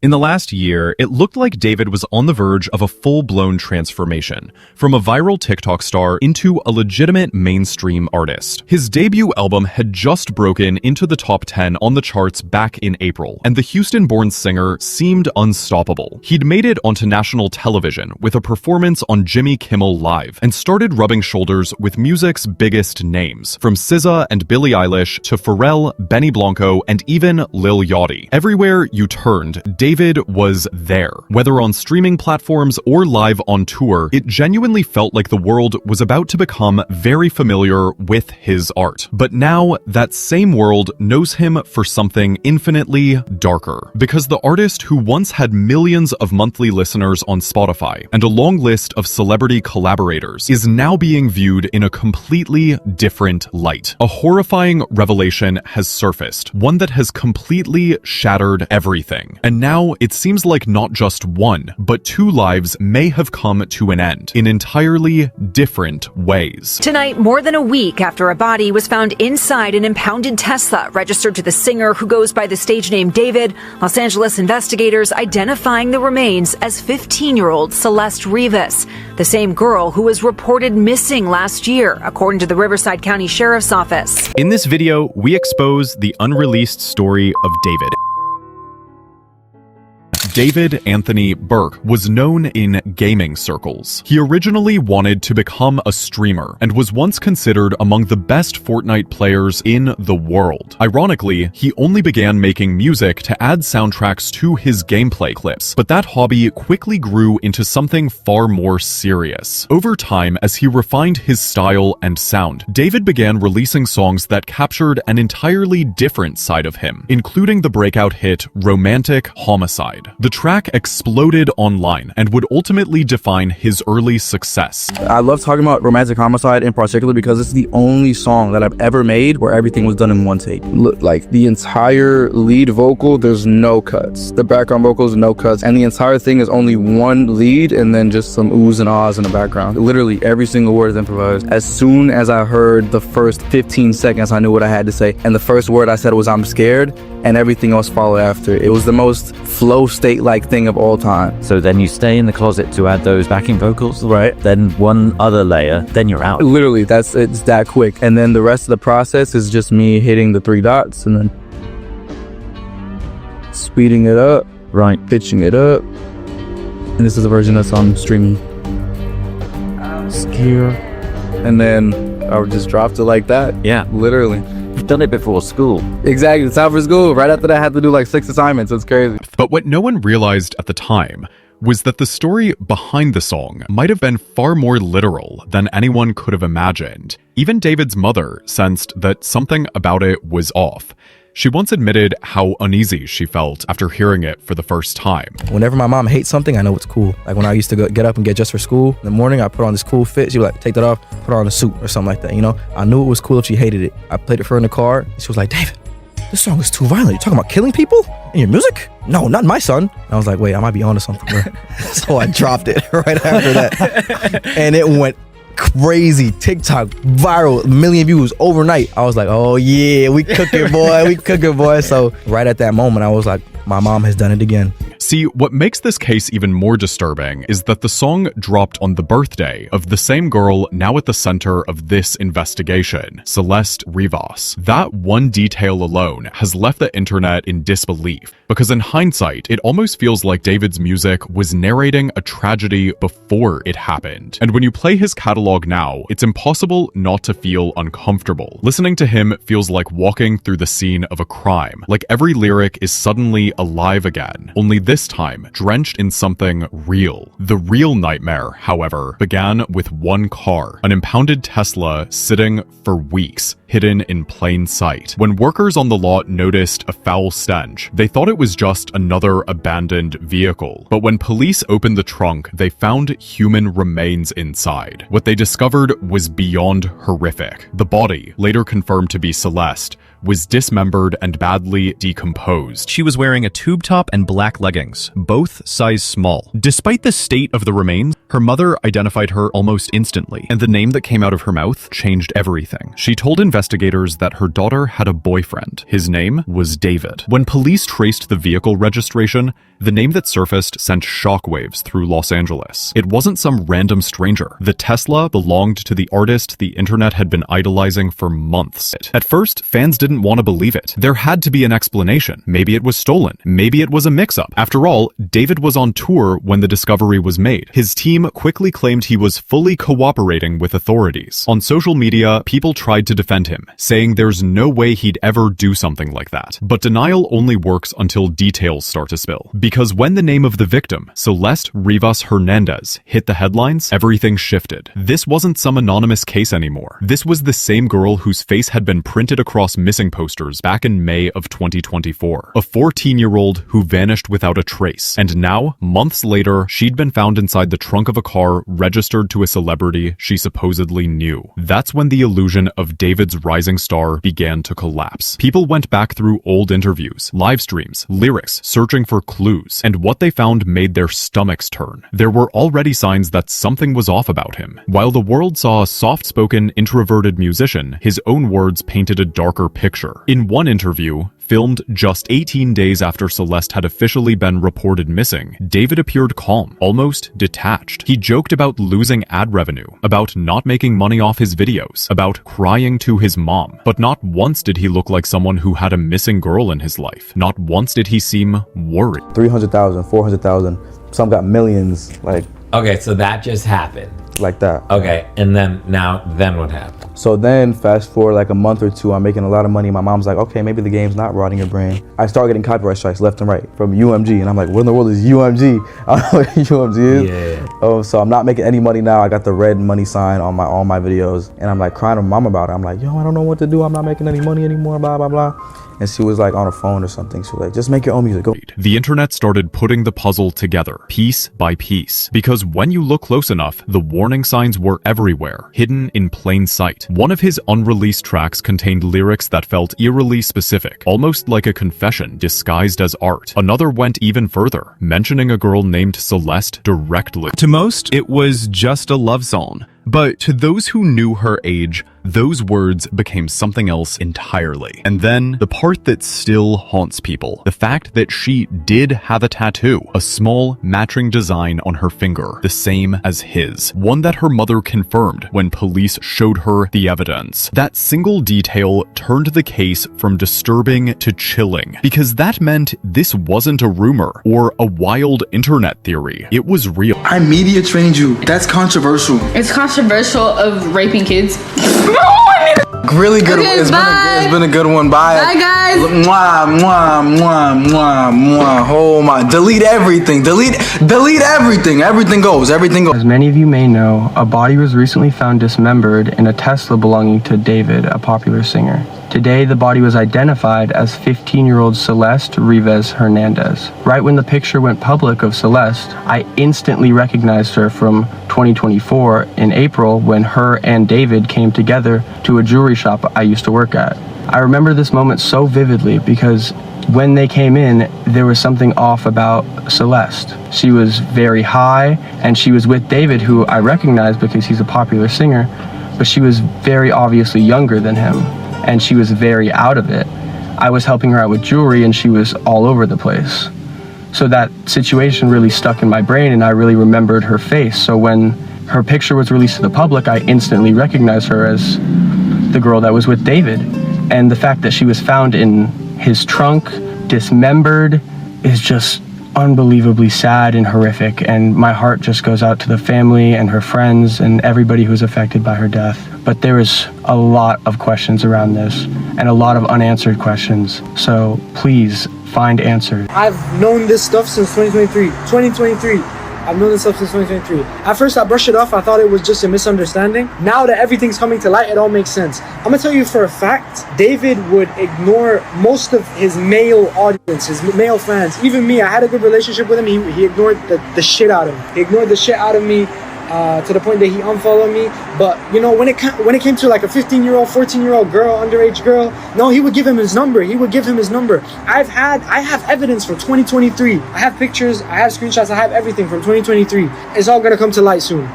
In the last year, it looked like David was on the verge of a full-blown transformation, from a viral TikTok star into a legitimate mainstream artist. His debut album had just broken into the top 10 on the charts back in April, and the Houston-born singer seemed unstoppable. He'd made it onto national television with a performance on Jimmy Kimmel Live, and started rubbing shoulders with music's biggest names, from SZA and Billie Eilish to Pharrell, Benny Blanco, and even Lil Yachty. Everywhere you turned, David was there. Whether on streaming platforms or live on tour, it genuinely felt like the world was about to become very familiar with his art. But now, that same world knows him for something infinitely darker. Because the artist who once had millions of monthly listeners on Spotify and a long list of celebrity collaborators is now being viewed in a completely different light. A horrifying revelation has surfaced, one that has completely shattered everything. And now it seems like not just one, but two lives may have come to an end in entirely different ways. Tonight, more than a week after a body was found inside an impounded Tesla registered to the singer who goes by the stage name David, Los Angeles investigators identifying the remains as 15-year-old Celeste Rivas, the same girl who was reported missing last year, according to the Riverside County Sheriff's Office. In this video, we expose the unreleased story of David. David Anthony Burke was known in gaming circles. He originally wanted to become a streamer and was once considered among the best Fortnite players in the world. Ironically, he only began making music to add soundtracks to his gameplay clips, but that hobby quickly grew into something far more serious. Over time, as he refined his style and sound, David began releasing songs that captured an entirely different side of him, including the breakout hit Romantic Homicide. The track exploded online and would ultimately define his early success. I love talking about Romantic Homicide in particular because it's the only song that I've ever made where everything was done in one take. Look, like the entire lead vocal, there's no cuts. The background vocals, no cuts. And the entire thing is only one lead and then just some oohs and ahs in the background. Literally every single word is improvised. As soon as I heard the first 15 seconds, I knew what I had to say. And the first word I said was, "I'm scared," and everything else followed after. It was the most flow state-like thing of all time. So then you stay in the closet to add those backing vocals? Right. Then one other layer, then you're out. Literally, it's that quick. And then the rest of the process is just me hitting the three dots and then speeding it up, right, pitching it up. And this is the version that's on streaming. Scare. And then I just dropped it like that. Yeah. Literally. You've done it before school. Exactly. It's time for school. Right after that, I had to do like 6 assignments. It's crazy. But what no one realized at the time was that the story behind the song might have been far more literal than anyone could have imagined. Even David's mother sensed that something about it was off. She once admitted how uneasy she felt after hearing it for the first time. Whenever my mom hates something, I know it's cool. Like when I used to get up and get dressed for school in the morning, I put on this cool fit. She would like, take that off, put on a suit or something like that, you know? I knew it was cool if she hated it. I played it for her in the car. She was like, "David, this song is too violent. You're talking about killing people in your music? No, not my son." And I was like, wait, I might be onto something, bro. So I dropped it right after that. And it went crazy. TikTok, viral, 1 million views overnight. I was like, oh yeah, we cooking, boy. We cooking, boy. So right at that moment, I was like, my mom has done it again. See, what makes this case even more disturbing is that the song dropped on the birthday of the same girl now at the center of this investigation, Celeste Rivas. That one detail alone has left the internet in disbelief, because in hindsight, it almost feels like David's music was narrating a tragedy before it happened. And when you play his catalog now, it's impossible not to feel uncomfortable. Listening to him feels like walking through the scene of a crime, like every lyric is suddenly alive again, only this time drenched in something real. The real nightmare, however, began with one car, an impounded Tesla sitting for weeks, hidden in plain sight. When workers on the lot noticed a foul stench, they thought it was just another abandoned vehicle. But when police opened the trunk, they found human remains inside. What they discovered was beyond horrific. The body, later confirmed to be Celeste, was dismembered and badly decomposed. She was wearing a tube top and black leggings, both size small. Despite the state of the remains, Her mother identified her almost instantly, and the name that came out of her mouth changed everything. She told investigators that her daughter had a boyfriend. His name was David. When police traced the vehicle registration, the name that surfaced sent shockwaves through Los Angeles. It wasn't some random stranger. The Tesla belonged to the artist the internet had been idolizing for months. At first, fans didn't want to believe it. There had to be an explanation. Maybe it was stolen. Maybe it was a mix-up. After all, David was on tour when the discovery was made. His team quickly claimed he was fully cooperating with authorities. On social media, people tried to defend him, saying there's no way he'd ever do something like that. But denial only works until details start to spill. Because when the name of the victim, Celeste Rivas Hernandez, hit the headlines, everything shifted. This wasn't some anonymous case anymore. This was the same girl whose face had been printed across missing posters back in May of 2024. A 14-year-old who vanished without a trace. And now, months later, she'd been found inside the trunk of a car registered to a celebrity she supposedly knew. That's when the illusion of David's rising star began to collapse. People went back through old interviews, live streams, lyrics, searching for clues. And what they found made their stomachs turn. There were already signs that something was off about him. While the world saw a soft-spoken, introverted musician, his own words painted a darker picture. In one interview, filmed just 18 days after Celeste had officially been reported missing, David appeared calm, almost detached. He joked about losing ad revenue, about not making money off his videos, about crying to his mom. But not once did he look like someone who had a missing girl in his life. Not once did he seem worried. 300,000, 400,000, some got millions, like Okay, so that just happened. like that. Okay, and then what happened? So then fast forward like a month or two, I'm making a lot of money. My mom's like, okay, maybe the game's not rotting your brain. I start getting copyright strikes left and right from UMG. And I'm like, what in the world is UMG? I don't know what UMG is. Yeah. So I'm not making any money now. I got the red money sign on all my videos. And I'm like crying to my mom about it. I'm like, yo, I don't know what to do. I'm not making any money anymore, blah, blah, blah. And she was like on her phone or something. She was like, just make your own music. Go. The internet started putting the puzzle together, piece by piece. Because when you look close enough, the warning signs were everywhere, hidden in plain sight. One of his unreleased tracks contained lyrics that felt eerily specific, almost like a confession disguised as art. Another went even further, mentioning a girl named Celeste directly. To most, it was just a love song. But to those who knew her age, those words became something else entirely. And then, the part that still haunts people, the fact that she did have a tattoo, a small matching design on her finger, the same as his, one that her mother confirmed when police showed her the evidence. That single detail turned the case from disturbing to chilling, because that meant this wasn't a rumor or a wild internet theory. It was real. I media trained you. That's controversial. It's controversial of raping kids. Really good. Okay, It's been a good one. Bye. Bye, guys. Mwah, mwah, mwah, mwah, mwah. Oh my. Delete everything. Delete everything. Everything goes. As many of you may know, a body was recently found dismembered in a Tesla belonging to David, a popular singer. Today, the body was identified as 15-year-old Celeste Rivas Hernandez. Right when the picture went public of Celeste, I instantly recognized her from 2024 in April when her and David came together to a jewelry shop I used to work at. I remember this moment so vividly because when they came in, there was something off about Celeste. She was very high, and she was with David, who I recognized because he's a popular singer, but she was very obviously younger than him, and she was very out of it. I was helping her out with jewelry, and she was all over the place. So that situation really stuck in my brain, and I really remembered her face. So when her picture was released to the public, I instantly recognized her as the girl that was with David. And the fact that she was found in his trunk, dismembered, is just unbelievably sad and horrific. And my heart just goes out to the family and her friends and everybody who was affected by her death. But there is a lot of questions around this and a lot of unanswered questions. So please find answers. I've known this stuff since 2023. I've known this stuff since 2023. At first I brushed it off. I thought it was just a misunderstanding. Now that everything's coming to light, it all makes sense. I'm gonna tell you for a fact, David would ignore most of his male audience, his male fans. Even me, I had a good relationship with him. He ignored the shit out of me. He ignored the shit out of me. to the point that he unfollowed me. But you know, when it came to like a 15-year-old, 14-year-old girl, underage girl, no, he would give him his number. I have evidence from 2023. I have pictures, I have screenshots, I have everything from 2023. It's all gonna come to light soon.